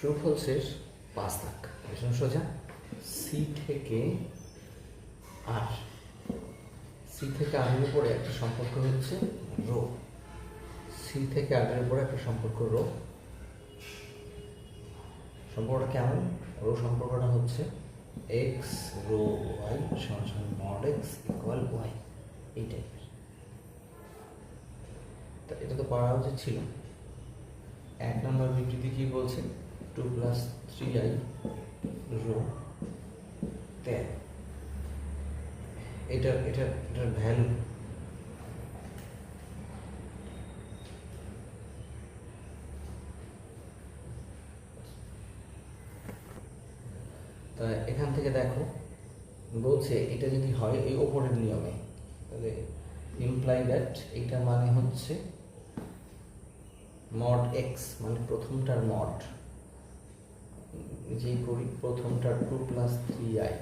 True ফলসের 5 দাগ। ভীষণ সোজা। সি থেকে আর এর উপরে একটা সম্পর্ক হচ্ছে রো। সি থেকে আর এর উপরে একটা সম্পর্ক রো। সম্পর্কটা কেমন? রো সম্পর্কটা হচ্ছে এক্স রো ওয়াই সমান মড এক্স ইকুয়াল ওয়াই, এই টাইপের। তা এটা তো পড়া উচিত ছিল। 1 নম্বর বিবৃতি কি বলছে? 2 + 3i রো 10। এটার ভ্যালু তা এখান থেকে দেখো বলছে এটা যদি হয় এই ওপরের নিয়মে, তাহলে ইমপ্লাই দ্যাট এটা মানে হচ্ছে মড এক্স, মানে প্রথমটার মড, যেই করি প্রথমটার 2 + 3i,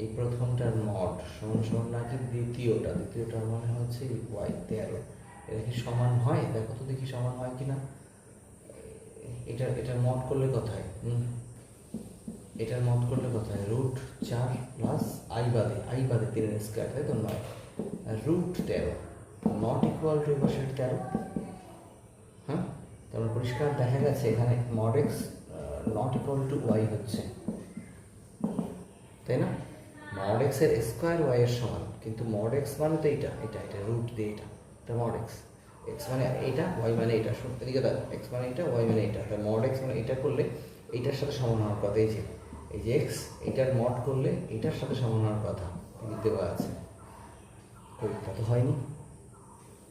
এই প্রথমটার মড সমান নাকি দ্বিতীয়টা মানে হচ্ছে ওয়াই 13। এটা কি সমান হয়? দেখো তো দেখি সমান হয় কিনা। এটার মড করলে কোথায়? এটার মড করলে কোথায়? √4 + i বাদে 3 স্কয়ার, তাই তো? 9 √13 নট ইকুয়াল টু পাশের 13। হ্যাঁ, তাহলে পরিষ্কার দেখা গেছে এখানে mod x not equal to y হচ্ছে, তাই না? মড এক্স এর স্কোয়ার ওয়াই এর সমান, কিন্তু মড এক্স মানে তো এটা রুট দিয়ে এটা মড এক্স, এক্স মানে এইটা, ওয়াই মানে এটা। এদিকে দেখো, এক্স মানে এটা, ওয়াই মানে এটা, তাই মড এক্স মানে এটা করলে এইটার সাথে সমান হওয়ার কথা। এই যে এক্স, এটার মড করলে এটার সাথে সমান হওয়ার কথা দেওয়া আছে, তা তো হয়নি।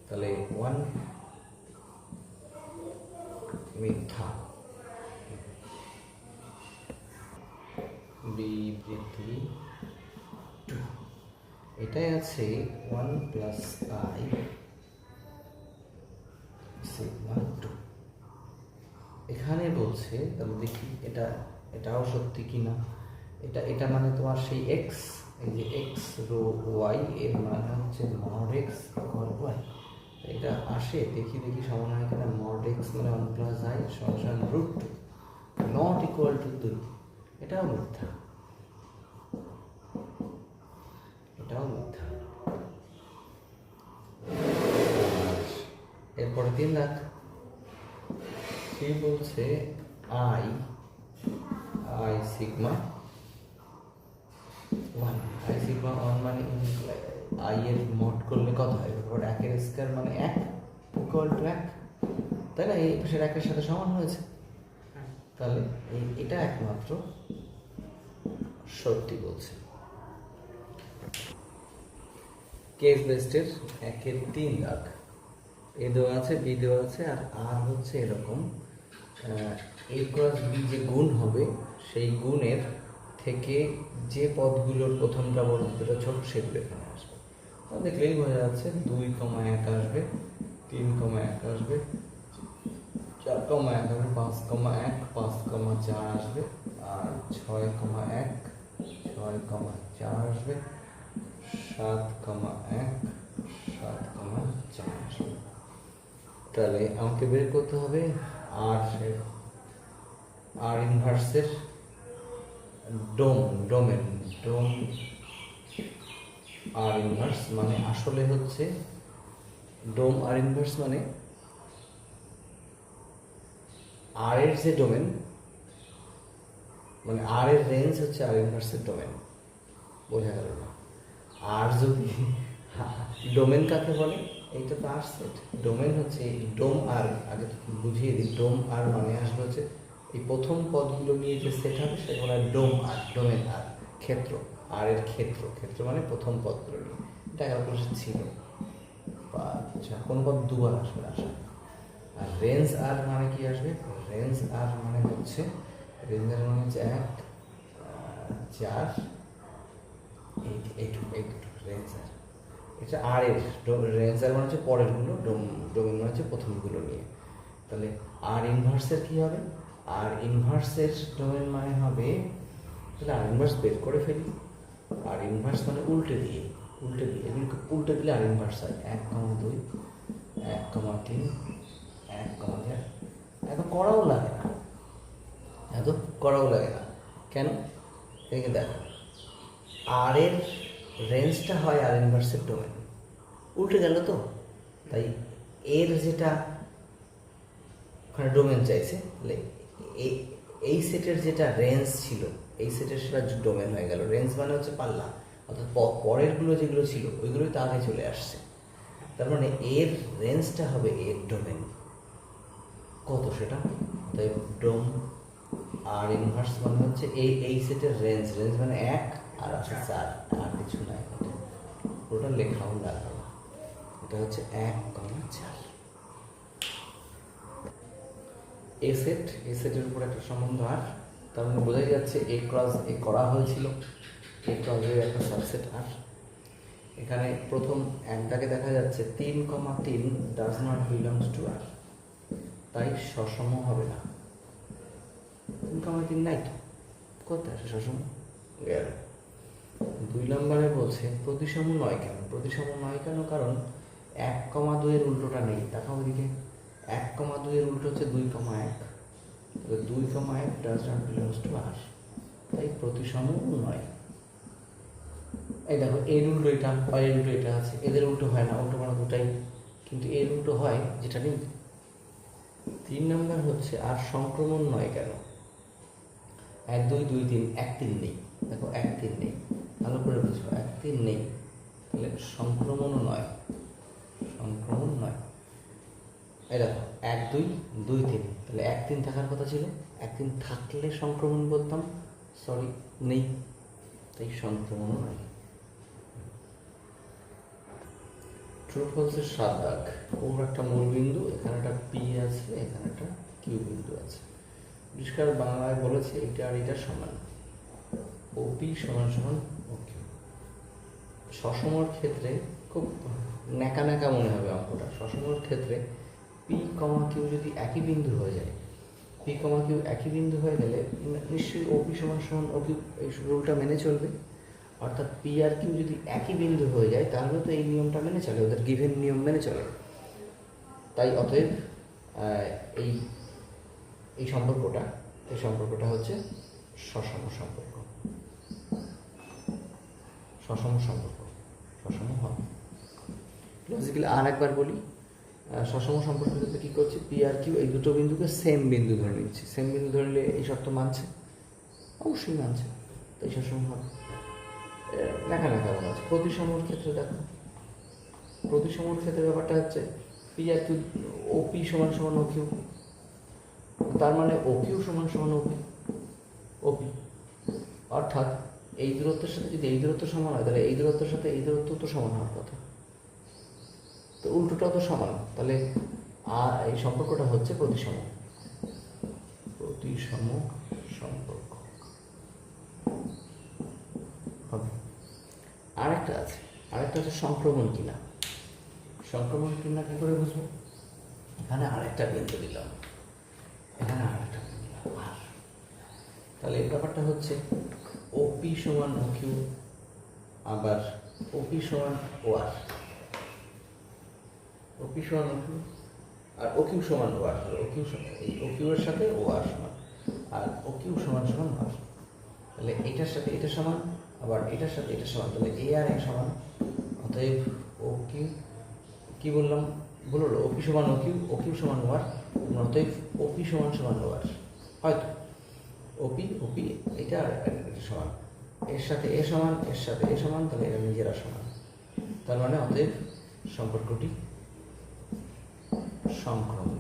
তাহলে 1 মিথ্যা। বিবৃতি 2 এটাই আছে 1 + i সিগমা 2। এখানে বলছে, তাহলে দেখি এটাও সত্যি কিনা। এটা মানে তোমার সেই এক্স, এই যে এক্স রো ওয়াই এর মানে হচ্ছে মড এক্স ইকুয়াল ওয়াই। এটা আসে, দেখি সমান হয় কিনা। মড এক্স মানে 1 + i সমান √2 নট ইকুয়াল টু 2। এটাও মিথ্যা। এরপরে 3 লাখ কি বলছে? i সিগমা 1 মানে i এর মড করলে কত হয়? 1 এর স্কয়ার মানে 1 ইকুয়াল টু 1, তাই না? এই পাশের 1 এর সাথে সমান হয়েছে। তাহলে এটা একমাত্র সত্যি বলছে। কেস বেস্টের 1 এর 3 দাগ। এ দেওয়া আছে, বি দেওয়া আছে, আর হচ্ছে এরকম a + b যে গুণ হবে, সেই গুণের থেকে যে পদগুলোর প্রথমটা বড় দুটো ছোট সেগুলো এখানে আসবে। দেখলেই বোঝা যাচ্ছে 2,1 আসবে, 3,1 আসবে, 4,1 আসবে, 5,1, 5,4 আসবে, আর 6,1, 6,4 আসবে, 7,1, 7,4 আসবে। তাহলে আমাকে বের করতে হবে আর ইনভার্সের ডোমেন আর ইনভার্স মানে আসলে হচ্ছে ডোম আর ইনভার্স মানে আর এর যে ডোমেন, মানে আর এর রেঞ্জ হচ্ছে আর ইনভার্সের ডোমেন। বোঝা গেল না? আর যদি ডোমেন কাকে বলে? এইটা তো আর সেট। ডোমেন হচ্ছে ডোম আর, আগে বুঝিয়ে দিই, ডোম আর মানে আসবে হচ্ছে এই প্রথম পদগুলো নিয়ে যে সেট হবে সেটা বলা হয় ডোম আর, ডোমেন আর। ক্ষেত্র আর এর ক্ষেত্র মানে প্রথম পদগুলো নিয়ে। এটা 11 ক্লাসে ছিল। আচ্ছা, কোন পদ দুবার আসবে আসলে। আর রেঞ্জ আর মানে কি আসবে? রেঞ্জ আর মানে হচ্ছে 1, 4, এই দুটো রেঞ্জ আর। এটা আর এর রেঞ্জ আর মানে হচ্ছে পরের গুলো, ডোমেন মানে হচ্ছে প্রথমগুলো নিয়ে। তাহলে আর ইনভার্সের কি হবে? আর ইনভার্সের ডোমেন মানে হবে, তাহলে আর ইনভার্স বের করে ফেলি। আর ইনভার্স মানে উল্টে দিয়ে এগুলোকে উল্টে দিলে আর ইনভার্স হয়। 1,2, 1,3, 1,4। এখন করাও লাগে না, করাও লাগে না। কেন? এখানে দেখো, আর এর রেঞ্জটা হয় আর ইনভার্সের ডোমেন, উল্টে গেল তো। তাই এর যেটা ওখানে ডোমেন চাইছে, তাহলে এই সেটের যেটা রেঞ্জ ছিল, এই সেটের সেটা ডোমেন হয়ে গেল। রেঞ্জ মানে হচ্ছে পাল্লা, অর্থাৎ পরেরগুলো যেগুলো ছিল ওইগুলোই তো আগে চলে আসছে। তার মানে এর রেঞ্জটা হবে এর ডোমেন কত সেটা। তাই ডোম আর ইনভার্স মানে হচ্ছে এই সেটের রেঞ্জ মানে 1 আর আছে 4, আর কিছু নাই। ওটা লেখাও লাগবে না, এটা হচ্ছে 1,4। এ সেটের উপর একটা সম্বন্ধ আর, তার মানে বোঝাই যাচ্ছে এ ক্রস এ করা হয়েছিল, এ ক্রসের একটা সাবসেট আর। এখানে প্রথম একটাকে দেখা যাচ্ছে 3,3 ডাজ নট বিলংস টু আর, তাই সসম হবে না। 3,3 নাই তো, কোথায় আসে সসম? গেল। 2 নম্বরে বলছে প্রতিসম নয় কেন? প্রতিসম নয় কেন? কারণ 1,2 এর উল্টোটা নেই। দেখাও ওদিকে, 1,2 এর উল্টো হচ্ছে 2,1, 2,1 ডাজ নট বিলংস টু আর, তাই প্রতিসম নয়। এই দেখো, এর উল্টো এটা আর এর উল্টো এটা আছে, এদের উল্টো হয় না, উল্টো মানে দুটাই, কিন্তু এর উল্টো হয় যেটা নেই। 3 নম্বর হচ্ছে আর সংক্রমণ নয় কেন? 1, 2, 2, 3, 1, 3 নেই। দেখো 1, 3 নেই, ভালো করে বুঝো, 1, 3 নেই, তাহলে সংক্রমণও নয়, সংক্রমণ নয়। এই দেখো 1, 2, 2, 3, তাহলে 1, 3 থাকার কথা ছিল, 1, 3 থাকলে সংক্রমণ বলতাম, সরি নেই, তাই সংক্রমণও নয়। ট্রু ফলসের 7 দাগ। ওর একটা মূল বিন্দু, এখানে একটা পি আছে, এখানে একটা কিউ বিন্দু আছে। পরিষ্কার বাংলায় বলেছে এটা আর এটা সমান, ওপি সমান সমান ওকিউ। সসমর ক্ষেত্রে খুব ন্যাকা ন্যাকা মনে হবে অঙ্কটা। সসমর ক্ষেত্রে পি কমা কিউ যদি একই বিন্দু হয়ে যায়, পি কমা কিউ একই বিন্দু হয়ে গেলে নিশ্চয়ই ওপি সমান সমান ওকিউ, এই রুলটা মেনে চলবে। অর্থাৎ পি আর কিউ যদি একই বিন্দু হয়ে যায় তাহলে তো এই নিয়মটা মেনে চলে, ওদের গিভেন নিয়ম মেনে চলে। তাই অতএব এই এই সম্পর্কটা হচ্ছে সসম সম্পর্ক, সসম সম্পর্ক, সসম হবে। লজিক্যালি আর একবার বলি, সসম সম্পর্ক ক্ষেত্রে কী করছি, পি আর কিউ এই দুটো বিন্দুকে সেম বিন্দু ধরে নিচ্ছি। সেম বিন্দু ধরে নিলে এই শর্ত মানছে, অবশ্যই মানছে, তাই সসম হবে। লেখা মনে হচ্ছে। প্রতিসমর ক্ষেত্রে দেখো, প্রতিসমর ক্ষেত্রে ব্যাপারটা হচ্ছে P R Q, O P সমান সমান ও কিউ, তার মানে ও কিউ সমান সমান ওপি। অর্থাৎ এই দূরত্বের সাথে যদি এই দূরত্ব সমান হয়, তাহলে এই দূরত্বের সাথে এই দূরত্ব তো সমান হওয়ার কথা, তো উল্টোটাও তো সমান, তাহলে আর এই সম্পর্কটা হচ্ছে প্রতিসম, প্রতিসম সম্পর্ক হবে। আরেকটা হচ্ছে সংক্রমণ কিনা। সংক্রমণ কিনা কি করে বুঝবো? এখানে আরেকটা বিন্দু দিলাম, এখানে আরেকটা বিন্দু দিলাম আর, তাহলে এই ব্যাপারটা হচ্ছে ওপি সমান ও কিউ, আবার ওপি সমান ও আর, ওপি সমান O Q R O Q সমান ও আর, তাহলে ও কিউ এর সাথে ও আর সমান, আর ও কিউ সমান সমান আর, তাহলে এটার সাথে এটা সমান, আবার এটার সাথে এটা সমান, তাহলে এ আর এ সমান। অতএব ও কিউ কী বললাম, বললো ওপি সমান ও কিউ সমান ও আর, অতএব ওপি সমান সমান ও আর, হয়তো ওপি এটা আর এটা সমান, এর সাথে এ সমান, এর সাথে এ সমান, তাহলে এরা নিজেরা সমান। তার মানে অতএব সম্পর্কটি সংক্রমণ।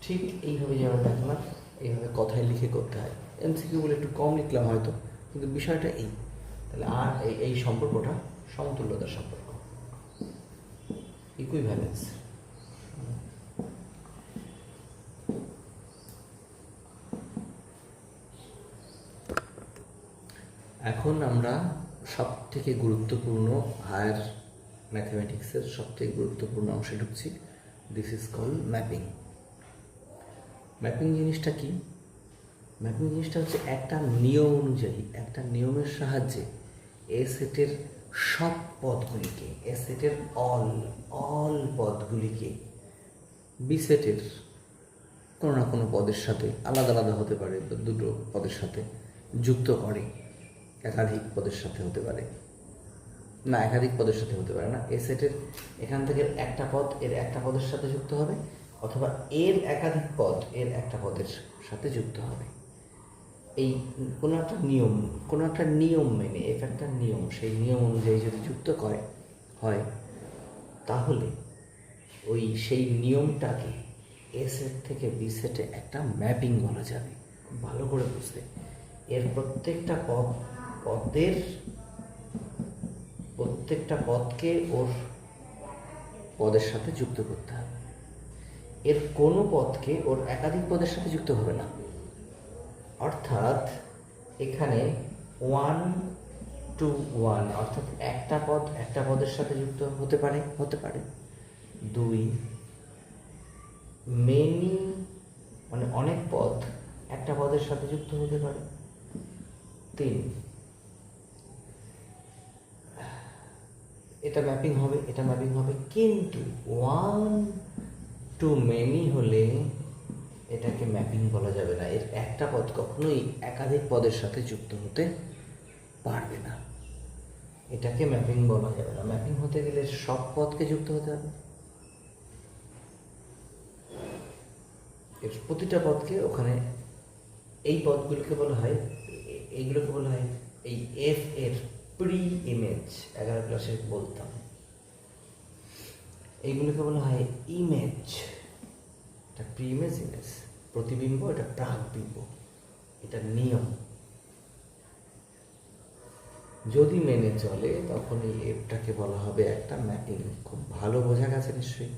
ঠিক এইভাবে যেমন দেখলাম, এইভাবে কথায় লিখে করতে হয়। এমসিকিউ বলে একটু কম লিখলাম হয়তো, কিন্তু বিষয়টা এই। তাহলে আর এই সম্পর্কটা সমতুল্যতার সম্পর্ক, ইকুইভ্যালেন্স। এখন আমরা সবথেকে গুরুত্বপূর্ণ হায়ার ম্যাথমেটিক্সের সবথেকে গুরুত্বপূর্ণ অংশে ঢুকছি। This is call mapping. Mapping জিনিসটা কি? ম্যাপিং জিনিসটা হচ্ছে একটা নিয়ম অনুযায়ী, একটা নিয়মের সাহায্যে এ সেটের সব পদগুলিকে, এ সেটের অল পদগুলিকে বি সেটের কোনো না কোনো পদের সাথে আলাদা আলাদা হতে পারে, দুটো পদের সাথে যুক্ত করে, একাধিক পদের সাথে হতে পারে, না একাধিক পদের সাথে হতে পারে না। এ সেটের এখান থেকে একটা পদ এর একটা পদের সাথে যুক্ত হবে, অথবা এর একাধিক পদ এর একটা পদের সাথে যুক্ত হবে। এই কোনো একটা নিয়ম মেনে, এর একটা নিয়ম, সেই নিয়ম অনুযায়ী যদি যুক্ত হয় তাহলে সেই নিয়মটাকে এ সেট থেকে বি সেটে একটা ম্যাপিং বলা যাবে। খুব ভালো করে বুঝতে, এর প্রত্যেকটা পদকে ওর পদের সাথে যুক্ত করতে হবে। এর কোনো পদকে ওর একাধিক পদের সাথে যুক্ত হবে না। অর্থাৎ এখানে 1 to 1, অর্থাৎ একটা পদ একটা পদের সাথে যুক্ত হতে পারে। 2 মেনি, মানে অনেক পদ একটা পদের সাথে যুক্ত হতে পারে। 3 এটা ম্যাপিং হবে, কিন্তু 1 to many হলে এটাকে ম্যাপিং বলা যাবে না। এর একটা পদ কখনোই একাধিক পদের সাথে যুক্ত হতে পারবে না, এটাকে ম্যাপিং বলা যাবে না। ম্যাপিং হতে গেলে সব পদকে যুক্ত হতে হবে, এর প্রতিটা পদকে ওখানে, এইগুলোকে বলা হয় এই এফ এর প্রি ইমেজ। 11 ক্লাসে বলতাম, এইগুলোকে বলা হয় ইমেজ। এটা প্রি ইমেজ, প্রতিবিম্ব, এটা প্রাকবিম্ব, এটা নিয়ম। যদি মেনে চলে তখন এই এফটাকে বলা হবে একটা ম্যাপিং। খুব ভালো বোঝা গেছে নিশ্চয়ই।